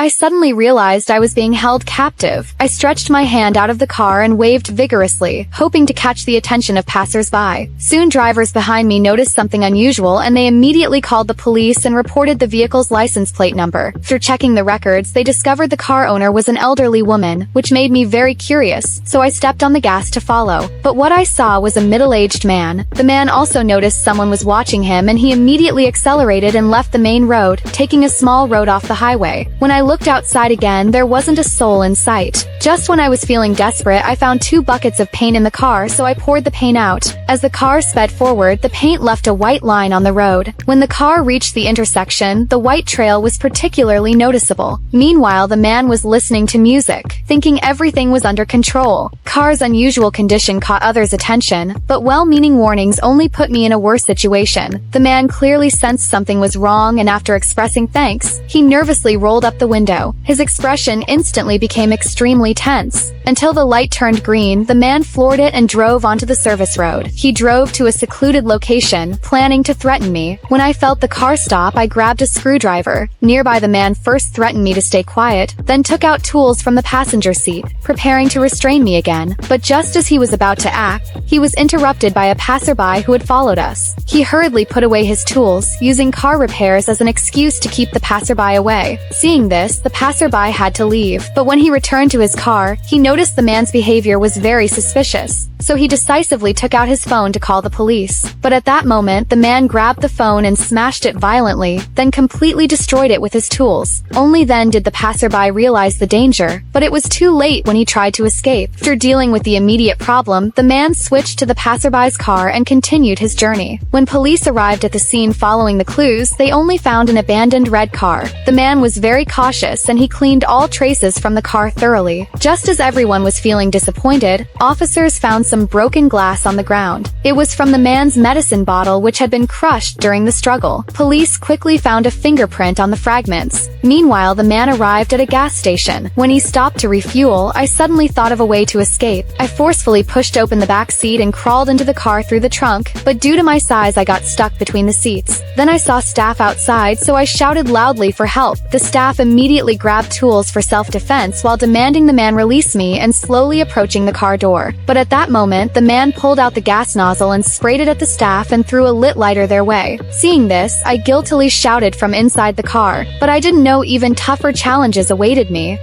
I suddenly realized I was being held captive. I stretched my hand out of the car and waved vigorously, hoping to catch the attention of passers-by. Soon drivers behind me noticed something unusual and they immediately called the police and reported the vehicle's license plate number. Through checking the records, they discovered the car owner was an elderly woman, which made me very curious, so I stepped on the gas to follow. But what I saw was a middle-aged man. The man also noticed someone was watching him and he immediately accelerated and left the main road, taking a small road off the highway. When I looked outside again, there wasn't a soul in sight. Just when I was feeling desperate, I found 2 buckets of paint in the car, so I poured the paint out. As the car sped forward, the paint left a white line on the road. When the car reached the intersection, the white trail was particularly noticeable. Meanwhile, the man was listening to music, thinking everything was under control. Car's unusual condition caught others' attention, but well-meaning warnings only put me in a worse situation. The man clearly sensed something was wrong, and after expressing thanks, he nervously rolled up the window. His expression instantly became extremely tense. Until the light turned green, the man floored it and drove onto the service road. He drove to a secluded location, planning to threaten me. When I felt the car stop, I grabbed a screwdriver. Nearby, the man first threatened me to stay quiet, then took out tools from the passenger seat, preparing to restrain me again. But just as he was about to act, he was interrupted by a passerby who had followed us. He hurriedly put away his tools, using car repairs as an excuse to keep the passerby away. Seeing this, the passerby had to leave, but when he returned to his car, he noticed the man's behavior was very suspicious. So he decisively took out his phone to call the police. But at that moment, the man grabbed the phone and smashed it violently, then completely destroyed it with his tools. Only then did the passerby realize the danger, but it was too late when he tried to escape. After dealing with the immediate problem, the man switched to the passerby's car and continued his journey. When police arrived at the scene following the clues, they only found an abandoned red car. The man was very cautious and he cleaned all traces from the car thoroughly. Just as everyone was feeling disappointed, officers found some broken glass on the ground. It was from the man's medicine bottle, which had been crushed during the struggle. Police quickly found a fingerprint on the fragments. Meanwhile, the man arrived at a gas station. When he stopped to refuel, I suddenly thought of a way to escape. I forcefully pushed open the back seat and crawled into the car through the trunk, but due to my size, I got stuck between the seats. Then I saw staff outside, so I shouted loudly for help. The staff immediately grabbed tools for self-defense while demanding the man release me and slowly approaching the car door. But at that moment, the man pulled out the gas nozzle and sprayed it at the staff and threw a lit lighter their way. Seeing this, I guiltily shouted from inside the car, but I didn't know even tougher challenges awaited me.